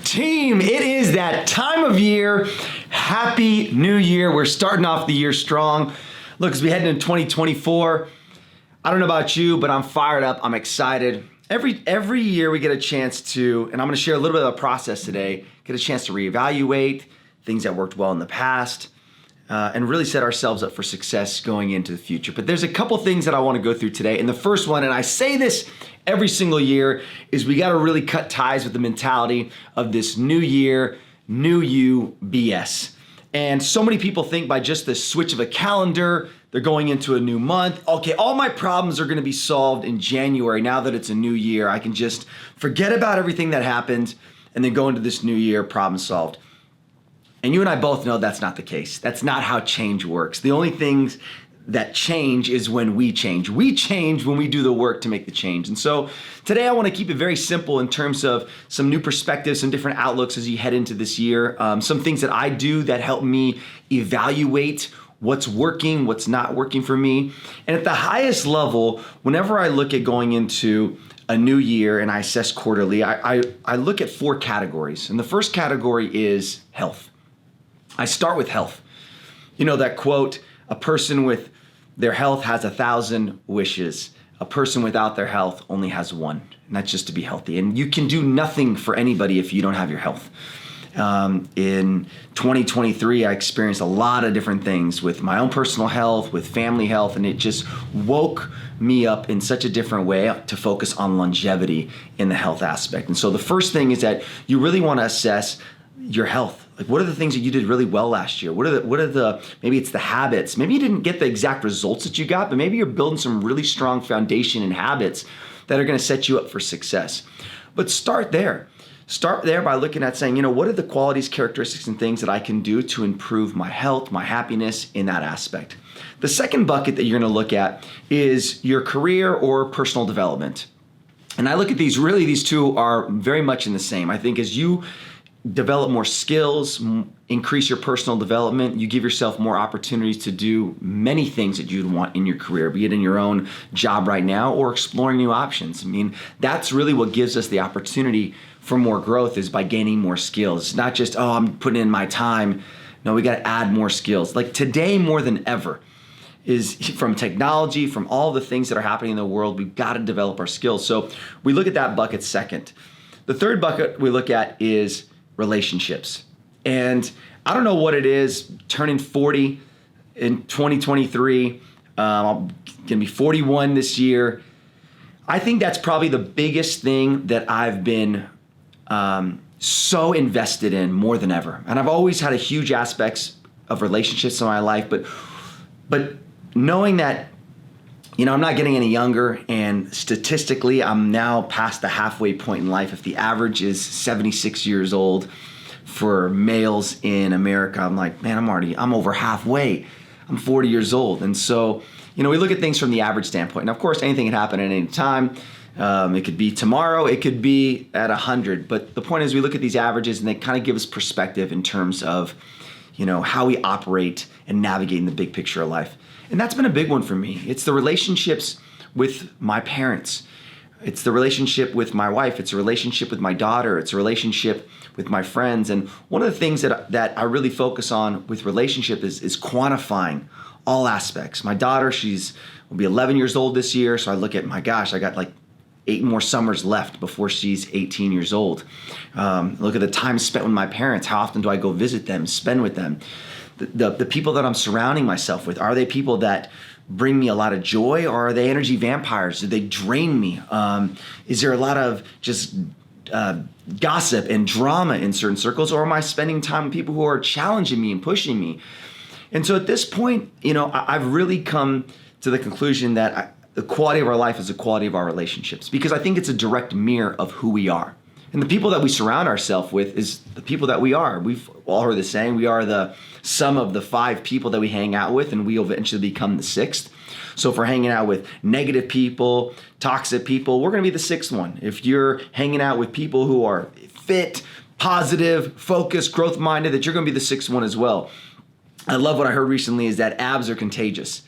Team, it is that time of year. Happy New Year. We're starting off the year strong. Look, as we head into 2024, I don't know about you, but I'm fired up. I'm excited. Every year we get a chance to, and I'm going to share a little bit of the process today, get a chance to reevaluate things that worked well in the past, and really set ourselves up for success going into the future. But there's a couple things that I want to go through today. And the first one, and I say this every single year, is we got to really cut ties with the mentality of this new year, new you BS. And so many people think by just the switch of a calendar, they're going into a new month. Okay, all my problems are going to be solved in January. Now that it's a new year, I can just forget about everything that happened and then go into this new year, problem solved. And you and I both know that's not the case. That's not how change works. The only things that change is when we change. We change when we do the work to make the change. And so today I want to keep it very simple in terms of some new perspectives, some different outlooks as you head into this year, some things that I do that help me evaluate what's working, what's not working for me. And at the highest level, whenever I look at going into a new year and I assess quarterly, I look at 4 categories. And the first category is health. I start with health. You know that quote, a person with their health has 1,000 wishes. A person without their health only has one, and that's just to be healthy. And you can do nothing for anybody if you don't have your health. In 2023, I experienced a lot of different things with my own personal health, with family health, and it just woke me up in such a different way to focus on longevity in the health aspect. And so the first thing is that you really want to assess your health. Like, what are the things that you did really well last year? What are the maybe it's the habits. Maybe you didn't get the exact results that you got, but maybe you're building some really strong foundation and habits that are going to set you up for success. But start there. Start there by looking at saying, what are the qualities, characteristics, and things that I can do to improve my health, my happiness in that aspect. The second bucket that you're going to look at is your career or personal development. And I look at these two are very much in the same. I think as you develop more skills, increase your personal development, you give yourself more opportunities to do many things that you'd want in your career, be it in your own job right now or exploring new options. I mean, that's really what gives us the opportunity for more growth, is by gaining more skills. It's not just, I'm putting in my time. No, we got to add more skills. Like today more than ever, is from technology, from all the things that are happening in the world, we've got to develop our skills. So we look at that bucket second. The third bucket we look at is relationships. And I don't know what it is, turning 40 in 2023, I'm gonna be 41 this year. I think that's probably the biggest thing that I've been so invested in more than ever. And I've always had a huge aspects of relationships in my life, but knowing that, I'm not getting any younger, and statistically, I'm now past the halfway point in life. If the average is 76 years old for males in America, I'm like, man, I'm over halfway. I'm 40 years old. And so, we look at things from the average standpoint. And of course, anything can happen at any time. It could be tomorrow, it could be at 100. But the point is, we look at these averages and they kind of give us perspective in terms of, how we operate and navigate in the big picture of life. And that's been a big one for me. It's the relationships with my parents. It's the relationship with my wife. It's a relationship with my daughter. It's a relationship with my friends. And one of the things that I really focus on with relationship is quantifying all aspects. My daughter, will be 11 years old this year. So I look at, my gosh, I got like 8 more summers left before she's 18 years old. Look at the time spent with my parents. How often do I go visit them, spend with them? The people that I'm surrounding myself with, are they people that bring me a lot of joy, or are they energy vampires? Do they drain me? Is there a lot of just gossip and drama in certain circles, or am I spending time with people who are challenging me and pushing me? And so at this point, I've really come to the conclusion that the quality of our life is the quality of our relationships, because I think it's a direct mirror of who we are. And the people that we surround ourselves with is the people that we are. We've all heard the saying, we are the sum of the 5 people that we hang out with, and we eventually become the 6th. So if we're hanging out with negative people, toxic people, we're going to be the 6th one. If you're hanging out with people who are fit, positive, focused, growth-minded, that you're going to be the 6th one as well. I love what I heard recently is that abs are contagious.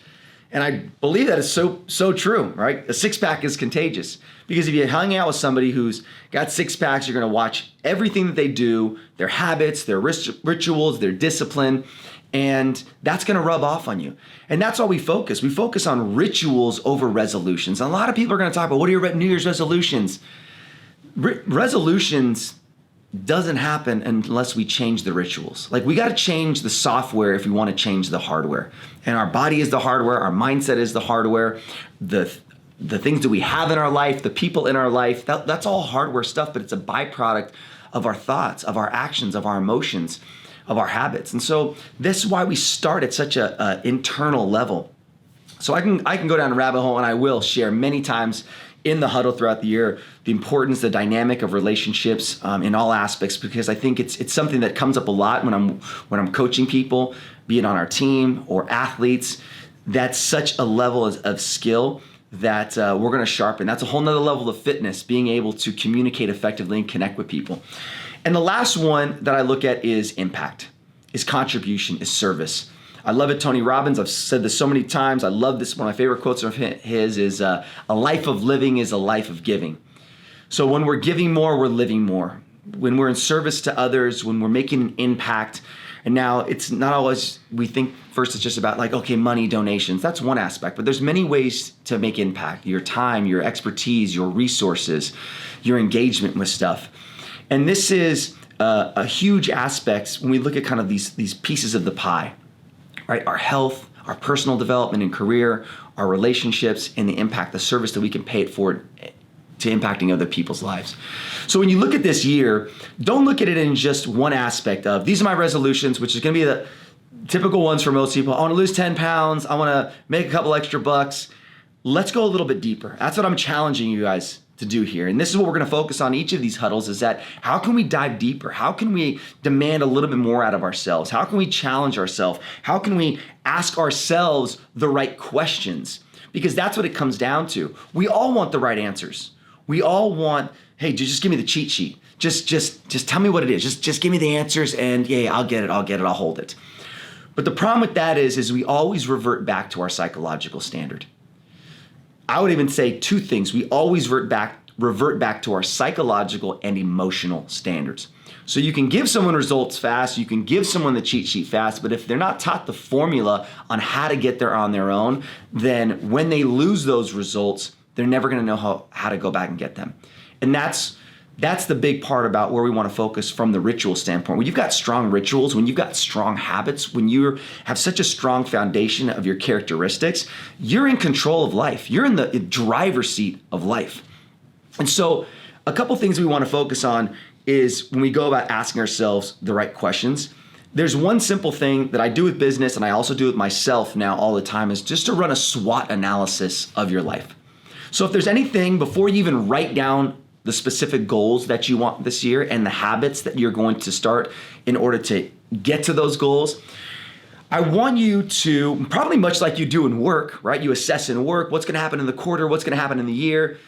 And I believe that is so true, right? A six-pack is contagious because if you hang out with somebody who's got six packs, you're going to watch everything that they do, their habits, their rituals, their discipline, and that's going to rub off on you. And that's why we focus. We focus on rituals over resolutions. And a lot of people are going to talk about, what are your New Year's resolutions? Resolutions doesn't happen unless we change the rituals. Like, we got to change the software if we want to change the hardware. And our body is the hardware, our mindset is the hardware, the things that we have in our life, the people in our life, that's all hardware stuff, but it's a byproduct of our thoughts, of our actions, of our emotions, of our habits. And so this is why we start at such a internal level. So I can go down a rabbit hole, and I will share many times in the huddle throughout the year, the importance, the dynamic of relationships in all aspects, because I think it's something that comes up a lot when I'm coaching people, be it on our team or athletes. That's such a level of skill that we're going to sharpen. That's a whole nother level of fitness, being able to communicate effectively and connect with people. And the last one that I look at is impact, is contribution, is service. I love it, Tony Robbins. I've said this so many times. I love this. One of my favorite quotes of his is, a life of living is a life of giving. So when we're giving more, we're living more. When we're in service to others, when we're making an impact, and now it's not always, we think first it's just about like, okay, money, donations. That's one aspect, but there's many ways to make impact. Your time, your expertise, your resources, your engagement with stuff. And this is a huge aspect when we look at kind of these pieces of the pie. Right? Our health, our personal development and career, our relationships, and the impact, the service that we can pay it forward to impacting other people's lives. So when you look at this year, don't look at it in just one aspect of, these are my resolutions, which is going to be the typical ones for most people. I want to lose 10 pounds. I want to make a couple extra bucks. Let's go a little bit deeper. That's what I'm challenging you guys to do here. And this is what we're going to focus on each of these huddles, is that how can we dive deeper? How can we demand a little bit more out of ourselves? How can we challenge ourselves? How can we ask ourselves the right questions? Because that's what it comes down to. We all want the right answers. We all want, hey, just give me the cheat sheet. Just tell me what it is. Just give me the answers, and yeah, I'll get it, I'll hold it. But the problem with that is we always revert back to our psychological standard. I would even say two things. We always revert back to our psychological and emotional standards. So you can give someone results fast, you can give someone the cheat sheet fast, but if they're not taught the formula on how to get there on their own, then when they lose those results, they're never going to know how to go back and get them. And that's the big part about where we want to focus from the ritual standpoint. When you've got strong rituals, when you've got strong habits, when you have such a strong foundation of your characteristics, you're in control of life. You're in the driver's seat of life. And so a couple things we want to focus on is when we go about asking ourselves the right questions. There's one simple thing that I do with business, and I also do with myself now all the time, is just to run a SWOT analysis of your life. So if there's anything, before you even write down the specific goals that you want this year and the habits that you're going to start in order to get to those goals, I want you to, probably much like you do in work, right? You assess in work, what's going to happen in the quarter, what's going to happen in the year.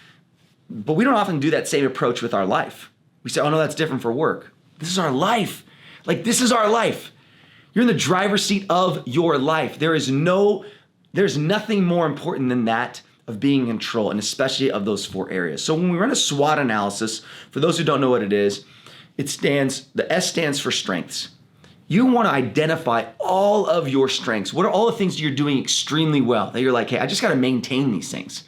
But we don't often do that same approach with our life. We say, oh no, that's different for work. This is our life. Like, this is our life. You're in the driver's seat of your life. There's nothing more important than that, of being in control, and especially of those four areas. So when we run a SWOT analysis, for those who don't know what it is, the S stands for strengths. You want to identify all of your strengths. What are all the things you're doing extremely well that you're like, hey, I just got to maintain these things.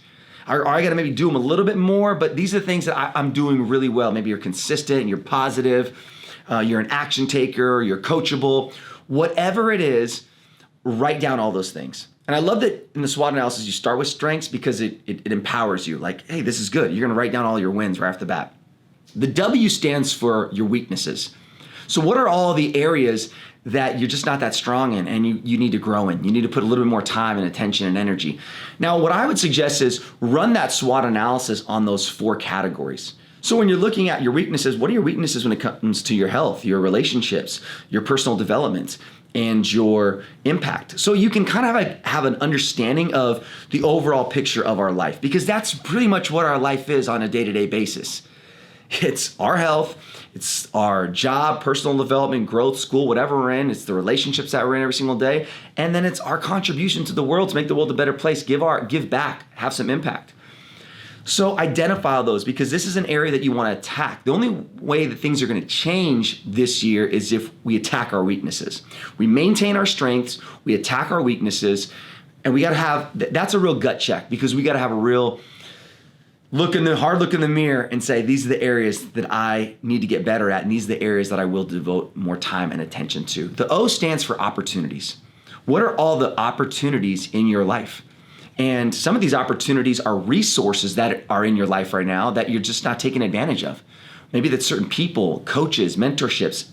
Or I got to maybe do them a little bit more, but these are the things that I'm doing really well. Maybe you're consistent, you're positive, you're an action taker, you're coachable. Whatever it is, write down all those things. And I love that in the SWOT analysis, you start with strengths because it empowers you. Like, hey, this is good. You're going to write down all your wins right off the bat. The W stands for your weaknesses. So what are all the areas that you're just not that strong in and you need to grow in? You need to put a little bit more time and attention and energy. Now, what I would suggest is run that SWOT analysis on those four categories. So when you're looking at your weaknesses, what are your weaknesses when it comes to your health, your relationships, your personal development, and your impact? So you can kind of have an understanding of the overall picture of our life, because that's pretty much what our life is on a day-to-day basis. It's our health, it's our job, personal development, growth, school, whatever we're in. It's the relationships that we're in every single day. And then it's our contribution to the world to make the world a better place, give back, have some impact. So identify those, because this is an area that you want to attack. The only way that things are going to change this year is if we attack our weaknesses. We maintain our strengths, we attack our weaknesses, and we got to have, that's a real gut check, because we got to have a real hard look in the mirror and say, these are the areas that I need to get better at, and these are the areas that I will devote more time and attention to. The O stands for opportunities. What are all the opportunities in your life? And some of these opportunities are resources that are in your life right now that you're just not taking advantage of. Maybe that's certain people, coaches, mentorships.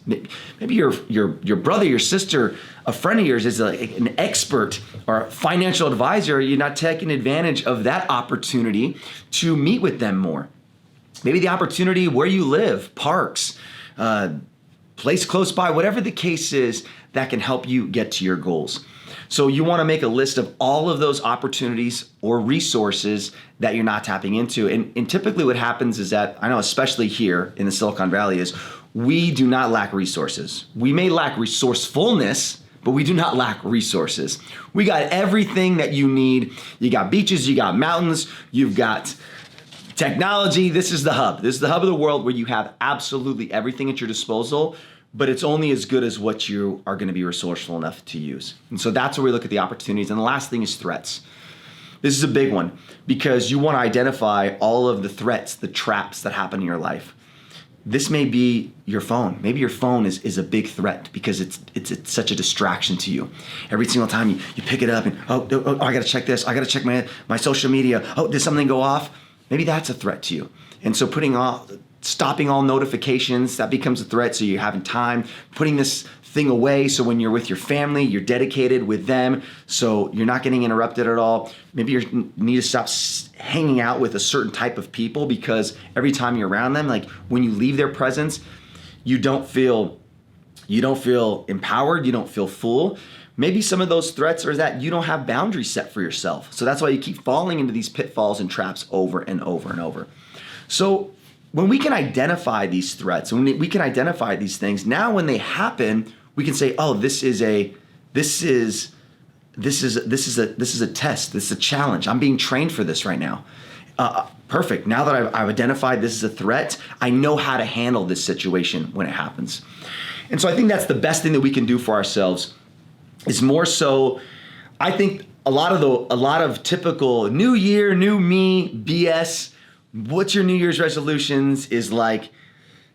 Maybe your brother, your sister, a friend of yours is an expert or a financial advisor. You're not taking advantage of that opportunity to meet with them more. Maybe the opportunity where you live, parks, place close by, whatever the case is that can help you get to your goals. So you want to make a list of all of those opportunities or resources that you're not tapping into. And typically what happens is that, I know especially here in the Silicon Valley, is we do not lack resources. We may lack resourcefulness, but we do not lack resources. We got everything that you need. You got beaches, you got mountains, you've got technology. This is the hub. This is the hub of the world where you have absolutely everything at your disposal, but it's only as good as what you are going to be resourceful enough to use. And so that's where we look at the opportunities. And the last thing is threats. This is a big one, because you want to identify all of the threats, the traps that happen in your life. This may be your phone. Maybe your phone is a big threat because it's such a distraction to you. Every single time you pick it up and, oh, I got to check this. I got to check my social media. Oh, did something go off? Maybe that's a threat to you. And so stopping all notifications, that becomes a threat. So you're having time, putting this thing away. So when you're with your family, you're dedicated with them. So you're not getting interrupted at all. Maybe you need to stop hanging out with a certain type of people, because every time you're around them, like when you leave their presence, you don't feel empowered. You don't feel full. Maybe some of those threats are that you don't have boundaries set for yourself. So that's why you keep falling into these pitfalls and traps over and over and over. So when we can identify these threats, when we can identify these things, now when they happen, we can say, oh, this is a test. This is a challenge. I'm being trained for this right now. Perfect. Now that I've identified this is a threat, I know how to handle this situation when it happens. And so I think that's the best thing that we can do for ourselves. Is more so, I think a lot of typical new year, new me BS. What's your New Year's resolutions is like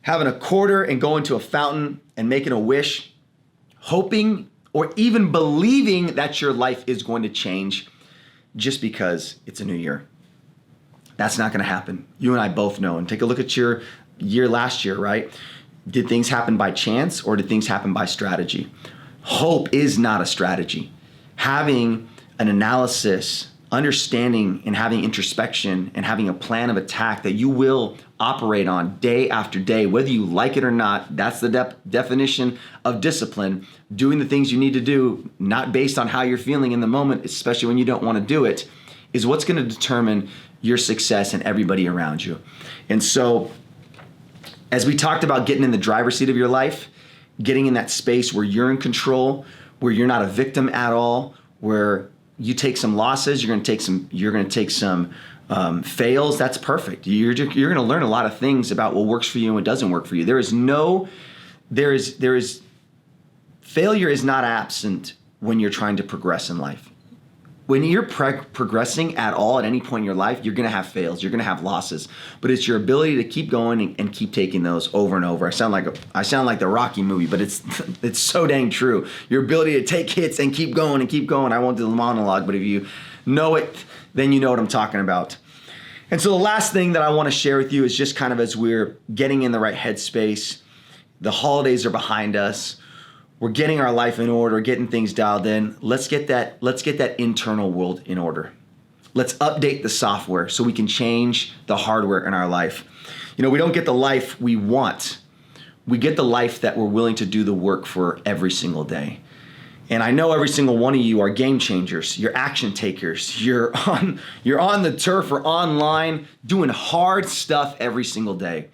having a quarter and going to a fountain and making a wish, hoping or even believing that your life is going to change just because it's a new year. That's not going to happen. You and I both know. And take a look at your year last year, right? Did things happen by chance, or did things happen by strategy? Hope is not a strategy. Having an analysis, understanding and having introspection and having a plan of attack that you will operate on day after day, whether you like it or not, that's the definition of discipline. Doing the things you need to do, not based on how you're feeling in the moment, especially when you don't want to do it, is what's going to determine your success and everybody around you. And so, as we talked about getting in the driver's seat of your life, getting in that space where you're in control, where you're not a victim at all, where you take some losses, you're going to take some fails. That's perfect. You're going to learn a lot of things about what works for you and what doesn't work for you. Failure is not absent when you're trying to progress in life. When you're progressing at all at any point in your life, you're going to have fails, you're going to have losses, but it's your ability to keep going and keep taking those over and over. I sound like the Rocky movie, but it's so dang true. Your ability to take hits and keep going and keep going. I won't do the monologue, but if you know it, then you know what I'm talking about. And so the last thing that I want to share with you is just kind of as we're getting in the right headspace, the holidays are behind us. We're getting our life in order, getting things dialed in. Let's get that internal world in order. Let's update the software so we can change the hardware in our life. We don't get the life we want. We get the life that we're willing to do the work for every single day. And I know every single one of you are game changers. You're action takers. You're on the turf or online doing hard stuff every single day.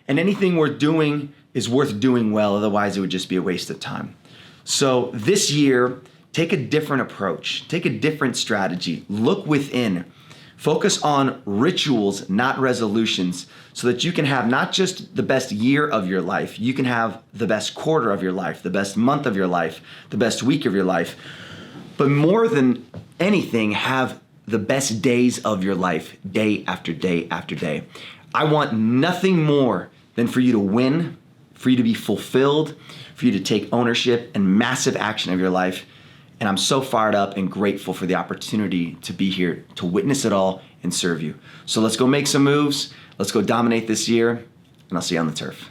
And anything worth doing is worth doing well, otherwise it would just be a waste of time. So this year, take a different approach, take a different strategy, look within, focus on rituals, not resolutions, so that you can have not just the best year of your life, you can have the best quarter of your life, the best month of your life, the best week of your life, but more than anything, have the best days of your life, day after day after day. I want nothing more than for you to win, for you to be fulfilled, for you to take ownership and massive action of your life. And I'm so fired up and grateful for the opportunity to be here to witness it all and serve you. So let's go make some moves. Let's go dominate this year, and I'll see you on the turf.